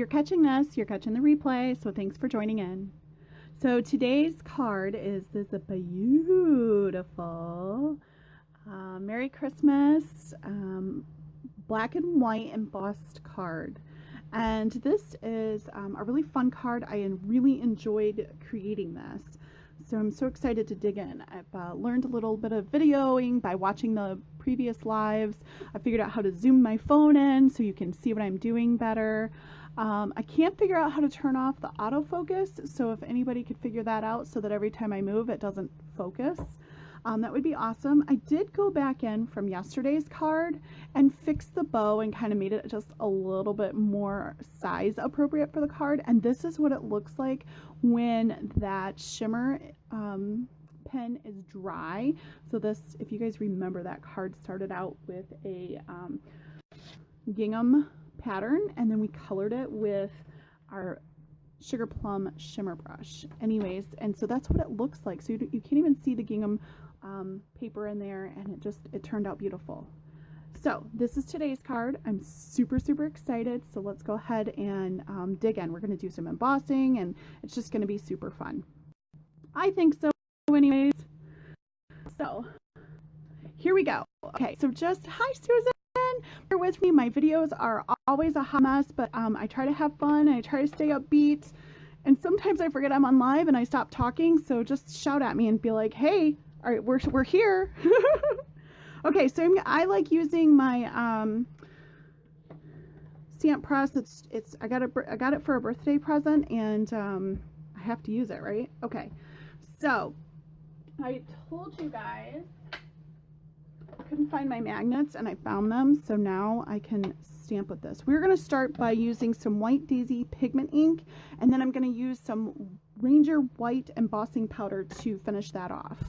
you're catching this, you're catching the replay, so thanks for joining in. So today's card is this beautiful Merry Christmas black and white embossed card. And this is a really fun card. I really enjoyed creating this. So I'm so excited to dig in. I've learned a little bit of videoing by watching the previous lives. I figured out how to zoom my phone in so you can see what I'm doing better. I can't figure out how to turn off the autofocus, so if anybody could figure that out so that every time I move it doesn't focus, that would be awesome. I did go back in from yesterday's card and fix the bow and kind of made it just a little bit more size appropriate for the card, and this is what it looks like when that shimmer pen is dry. So this, if you guys remember, that card started out with a gingham pattern, and then we colored it with our sugar plum shimmer brush. Anyways, and so that's what it looks like. So you can't even see the gingham paper in there, and it turned out beautiful. So this is today's card. I'm super excited. So let's go ahead and dig in. We're going to do some embossing, and it's just going to be super fun. I think so anyways. So here we go. Okay, so just hi Susan. Bear with me. My videos are always a hot mess, but I try to have fun and I try to stay upbeat, and sometimes I forget I'm on live and I stop talking, so just shout at me and be like, hey, all right, we're here. Okay, so I like using my stamp press. I got it for a birthday present, and I have to use it, right? Okay, so I told you guys I couldn't find my magnets, and I found them, so now I can stamp with this. We're going to start by using some White Daisy pigment ink, and then I'm going to use some Ranger white embossing powder to finish that off.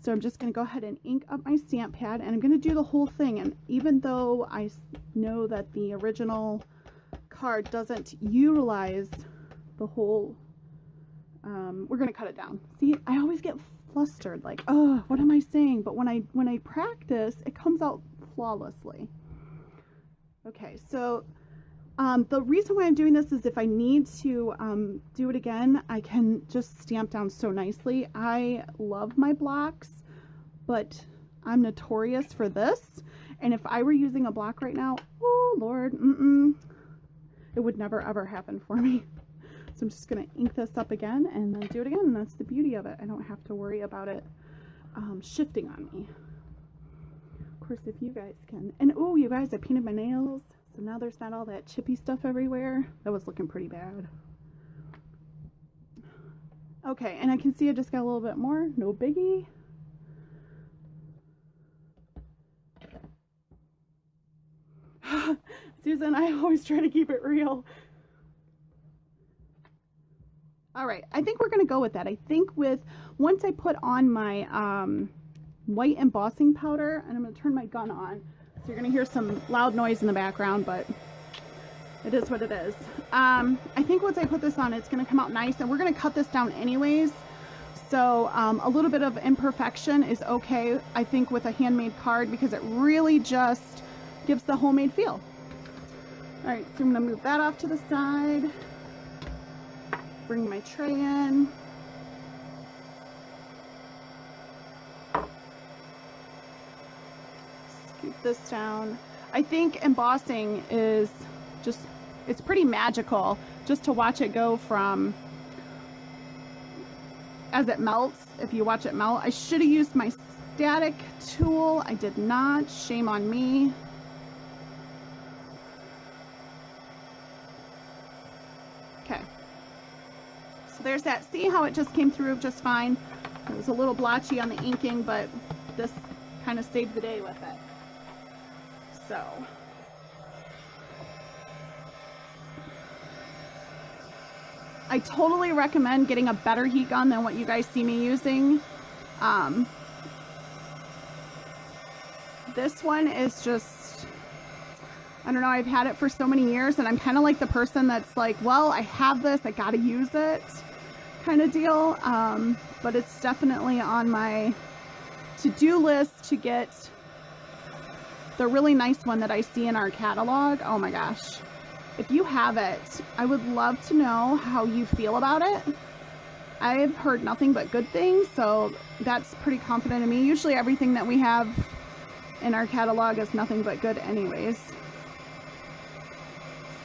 So I'm just going to go ahead and ink up my stamp pad, and I'm going to do the whole thing. And even though I know that the original card doesn't utilize the whole, we're going to cut it down. See, I always get flustered, like, oh, what am I saying? But when I practice, it comes out flawlessly. Okay, so the reason why I'm doing this is if I need to do it again, I can just stamp down so nicely. I love my blocks, but I'm notorious for this, and if I were using a block right now, oh Lord, it would never ever happen for me. So I'm just going to ink this up again and then do it again, and that's the beauty of it. I don't have to worry about it shifting on me. Of course, if you guys can. And oh, you guys, I painted my nails, so now there's not all that chippy stuff everywhere. That was looking pretty bad. Okay, and I can see I just got a little bit more. No biggie. Susan, I always try to keep it real. All right, I think we're going to go with that. I think once I put on my white embossing powder, and I'm going to turn my gun on, so you're going to hear some loud noise in the background, but it is what it is. I think once I put this on, it's going to come out nice, and we're going to cut this down anyways. So a little bit of imperfection is okay, I think, with a handmade card, because it really just gives the homemade feel. All right, so I'm going to move that off to the side. Bring my tray in. Scoop this down. I think embossing is just, it's pretty magical just to watch it go from, as it melts, if you watch it melt. I should have used my static tool. I did not. Shame on me. Okay. So there's that. See how it just came through just fine? It was a little blotchy on the inking, but this kind of saved the day with it. So I totally recommend getting a better heat gun than what you guys see me using. This one is just, I don't know, I've had it for so many years, and I'm kind of like the person that's like, well, I have this, I gotta use it kind of deal. But it's definitely on my to-do list to get the really nice one that I see in our catalog. Oh my gosh. If you have it, I would love to know how you feel about it. I've heard nothing but good things, so that's pretty confident in me. Usually everything that we have in our catalog is nothing but good anyways.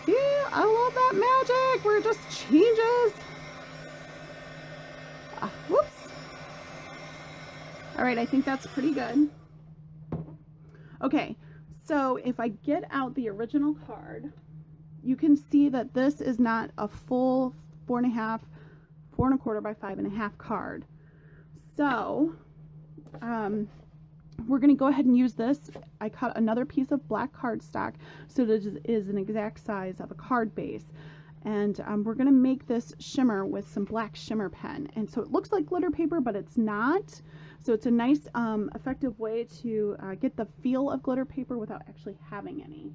See, I love that magic where it just changes. Whoops. All right, I think that's pretty good. Okay, so if I get out the original card, you can see that this is not a full 4.5 by 5.5 card. So we're going to go ahead and use this. I cut another piece of black cardstock so that it is an exact size of a card base. And we're going to make this shimmer with some black shimmer pen. And so it looks like glitter paper, but it's not. So it's a nice effective way to get the feel of glitter paper without actually having any.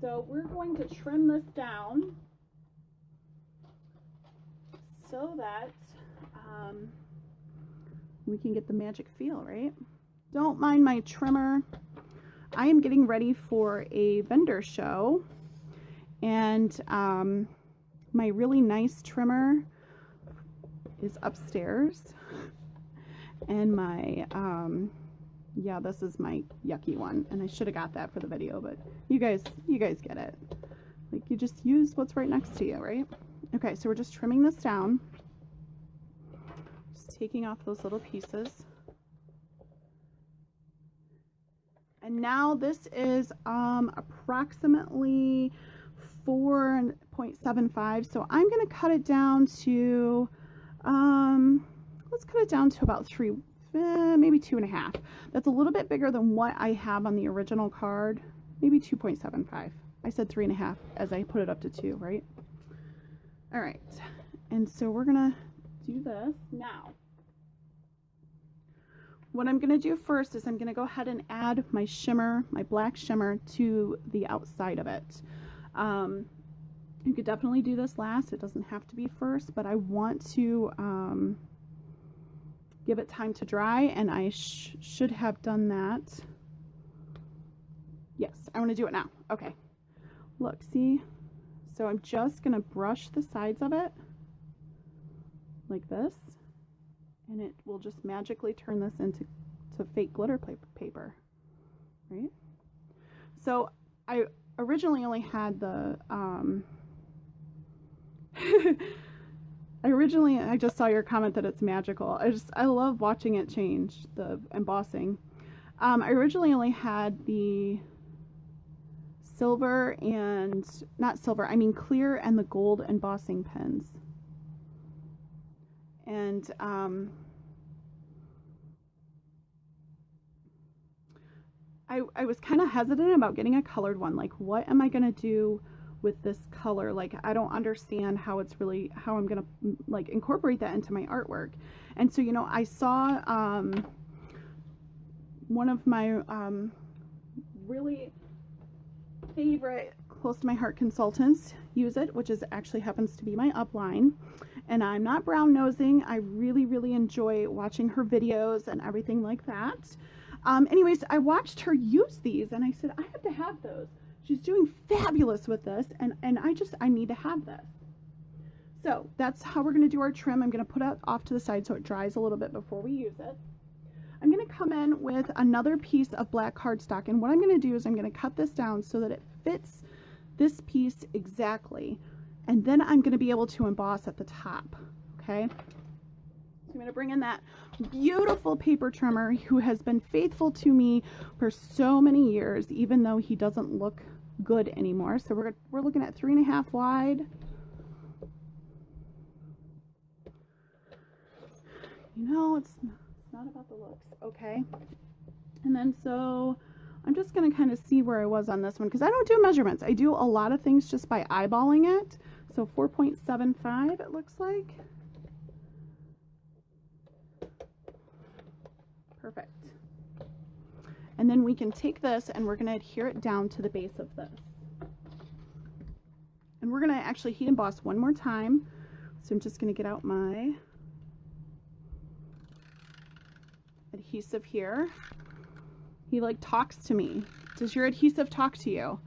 So we're going to trim this down so that we can get the magic feel, right? Don't mind my trimmer. I am getting ready for a vendor show, and my really nice trimmer is upstairs, and my yeah, this is my yucky one, and I should have got that for the video, but you guys get it. Like, you just use what's right next to you, right? Okay, so we're just trimming this down, just taking off those little pieces. And now this is approximately 4.75, so I'm going to cut it down to let's cut it down to about 3, maybe 2.5. That's a little bit bigger than what I have on the original card. Maybe 2.75. I said 3.5 as I put it up to 2, right? All right, and so we're gonna do this now. What I'm gonna do first is I'm gonna go ahead and add my shimmer, my black shimmer, to the outside of it. You could definitely do this last. It doesn't have to be first, but I want to give it time to dry, and I should have done that. Yes, I want to do it now. Okay, look, see? So I'm just going to brush the sides of it like this, and it will just magically turn this into fake glitter paper, right? So I originally only had the I just saw your comment that it's magical. I love watching it change, the embossing. I originally only had the silver and, not silver, I mean clear and the gold embossing pens. And I was kind of hesitant about getting a colored one. Like, what am I going to do with this color? Like, I don't understand how I'm gonna like incorporate that into my artwork. And so, you know, I saw one of my really favorite close to my heart consultants use it, which is actually happens to be my upline. And I'm not brown nosing. I really enjoy watching her videos and everything like that. Anyways, I watched her use these and I said, I have to have those. She's doing fabulous with this, and I need to have this. So that's how we're going to do our trim. I'm going to put it off to the side so it dries a little bit before we use it. I'm going to come in with another piece of black cardstock, and what I'm going to do is I'm going to cut this down so that it fits this piece exactly, and then I'm going to be able to emboss at the top. Okay, so I'm going to bring in that beautiful paper trimmer who has been faithful to me for so many years, even though he doesn't look good anymore. So we're looking at 3.5 wide. You know, it's not about the looks. Okay, and then so I'm just going to kind of see where I was on this one, because I don't do measurements. I do a lot of things just by eyeballing it. So 4.75 it looks like. Perfect. And then we can take this and we're going to adhere it down to the base of this. And we're going to actually heat emboss one more time. So I'm just going to get out my adhesive here. He like talks to me. Does your adhesive talk to you?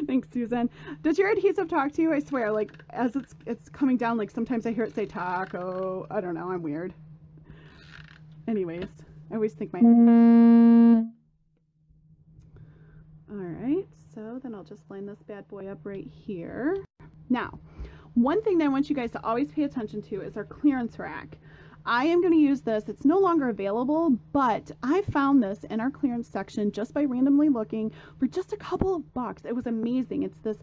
Thanks, Susan. Does your adhesive talk to you? I swear, like as it's coming down, like sometimes I hear it say taco. I don't know, I'm weird. Anyways, I always think my... Alright, so then I'll just line this bad boy up right here. Now, one thing that I want you guys to always pay attention to is our clearance rack. I am going to use this. It's no longer available, but I found this in our clearance section just by randomly looking for just a couple of bucks. It was amazing. It's this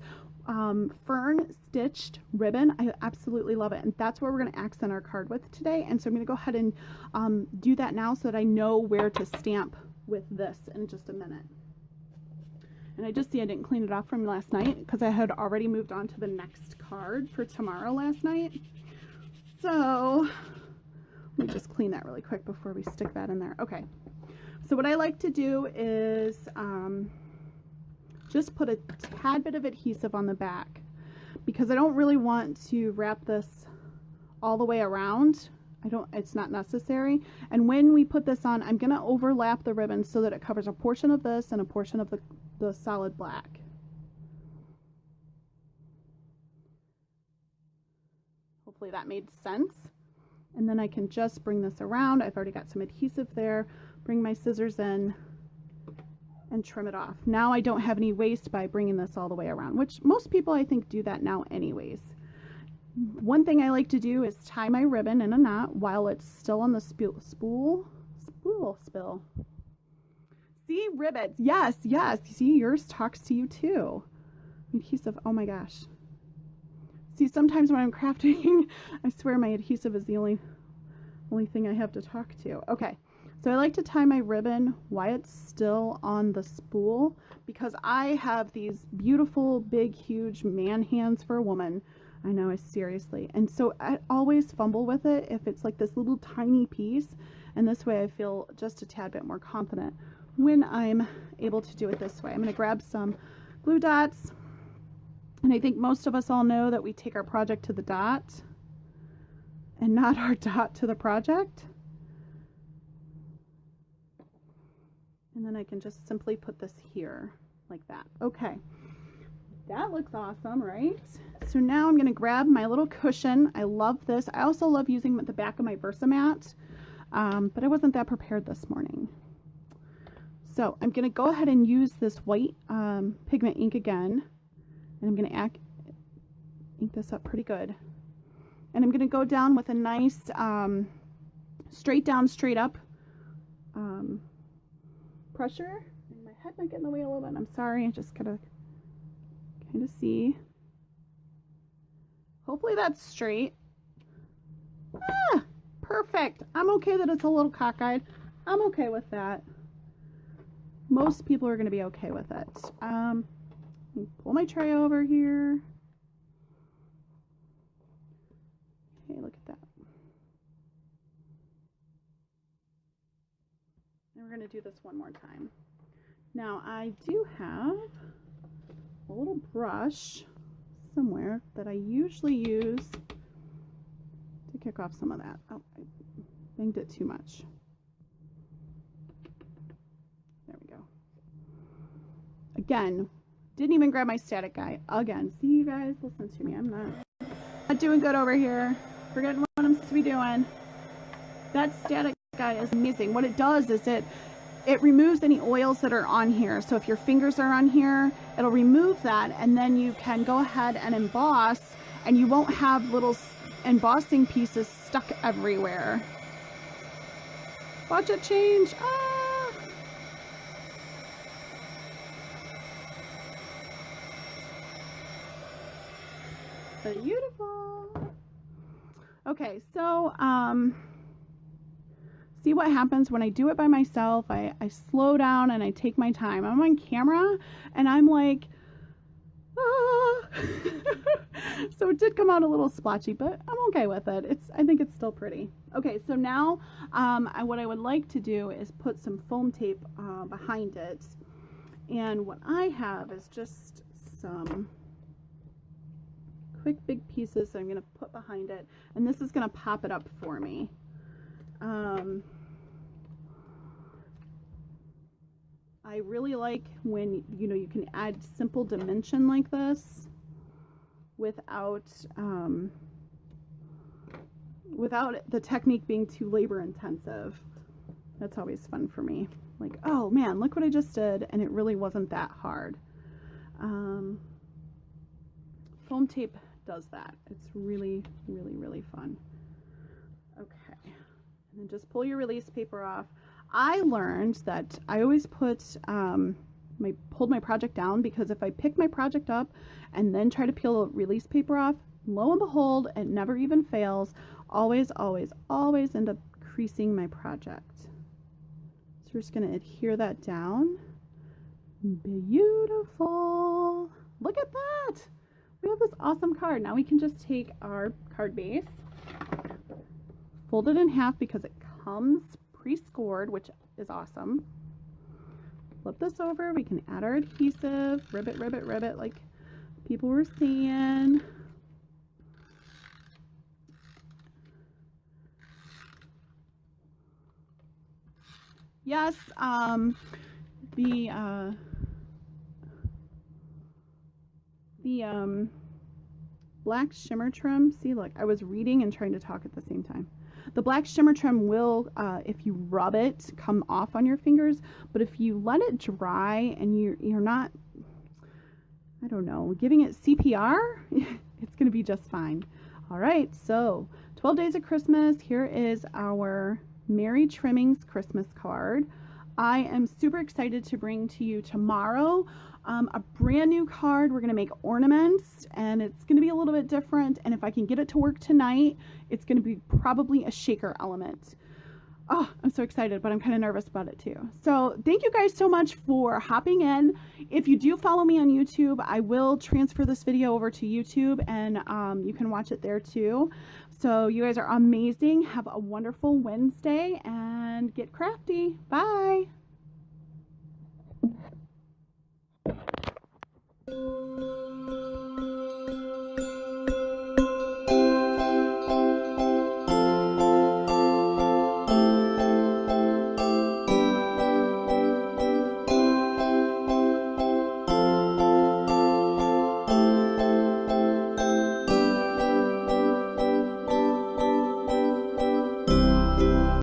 fern stitched ribbon. I absolutely love it, and that's what we're going to accent our card with today. And so I'm going to go ahead and do that now so that I know where to stamp with this in just a minute. And I just see I didn't clean it off from last night because I had already moved on to the next card for tomorrow last night. So let me just clean that really quick before we stick that in there. Okay, so what I like to do is just put a tad bit of adhesive on the back because I don't really want to wrap this all the way around. It's not necessary. And when we put this on, I'm going to overlap the ribbon so that it covers a portion of this and a portion of the solid black. Hopefully that made sense. And then I can just bring this around. I've already got some adhesive there. Bring my scissors in and trim it off. Now I don't have any waste by bringing this all the way around, which most people I think do that now anyways. One thing I like to do is tie my ribbon in a knot while it's still on the spool spill. See, rivets. Yes, yes. See, yours talks to you too. Adhesive. Oh my gosh. See, sometimes when I'm crafting, I swear my adhesive is the only thing I have to talk to. Okay, so I like to tie my ribbon while it's still on the spool because I have these beautiful, big, huge man hands for a woman. I know, seriously. And so I always fumble with it if it's like this little tiny piece. And this way I feel just a tad bit more confident when I'm able to do it this way. I'm going to grab some glue dots. And I think most of us all know that we take our project to the dot and not our dot to the project. And then I can just simply put this here like that. Okay, that looks awesome, right? So now I'm going to grab my little cushion. I love this. I also love using the back of my Versamat, but I wasn't that prepared this morning. So I'm going to go ahead and use this white pigment ink again. And I'm going to ink this up pretty good. And I'm going to go down with a nice straight down, straight up pressure. And my head might get in the way a little bit. I'm sorry. I just got to kind of see. Hopefully that's straight. Ah, perfect. I'm okay that it's a little cockeyed. I'm okay with that. Most people are going to be okay with it. Pull my tray over here. Okay, look at that. And we're going to do this one more time. Now I do have a little brush somewhere that I usually use to kick off some of that. Oh, I banged it too much. There we go. Again, didn't even grab my static guy. Again, see, you guys, listen to me. I'm not doing good over here. Forgetting what I'm supposed to be doing. That static guy is amazing. What it does is it removes any oils that are on here. So if your fingers are on here, it'll remove that, and then you can go ahead and emboss, and you won't have little embossing pieces stuck everywhere. Watch it change. Ah! Beautiful. Okay, so see what happens when I do it by myself. I slow down and I take my time. I'm on camera and I'm like, ah. So it did come out a little splotchy, but I'm okay with it. I think it's still pretty. Okay, so now what I would like to do is put some foam tape behind it. And what I have is just some quick big pieces that I'm going to put behind it, and this is going to pop it up for me. I I really like when, you know, you can add simple dimension like this without without the technique being too labor intensive. That's always fun for me. Like, oh man, look what I just did, and it really wasn't that hard. Foam tape does that. It's really, really, really fun. Okay, and then just pull your release paper off. I learned that I always put pulled my project down, because if I pick my project up and then try to peel release paper off, lo and behold, it never even fails. Always, always, always end up creasing my project. So we're just going to adhere that down. Beautiful. Look at that. We have this awesome card. Now we can just take our card base, fold it in half because it comes pre-scored, which is awesome. Flip this over. We can add our adhesive, ribbit, ribbit, ribbit, like people were saying. Yes, the black shimmer trim, see, look, I was reading and trying to talk at the same time. The black shimmer trim will, if you rub it, come off on your fingers, but if you let it dry and you're not, I don't know, giving it CPR, it's going to be just fine. All right, so 12 Days of Christmas, here is our Merry Trimmings Christmas card. I am super excited to bring to you tomorrow a brand new card. We're going to make ornaments, and it's going to be a little bit different, and if I can get it to work tonight, it's going to be probably a shaker element. Oh, I'm so excited, but I'm kind of nervous about it too. So thank you guys so much for hopping in. If you do follow me on YouTube, I will transfer this video over to YouTube, and you can watch it there too. So you guys are amazing. Have a wonderful Wednesday and get crafty. Bye.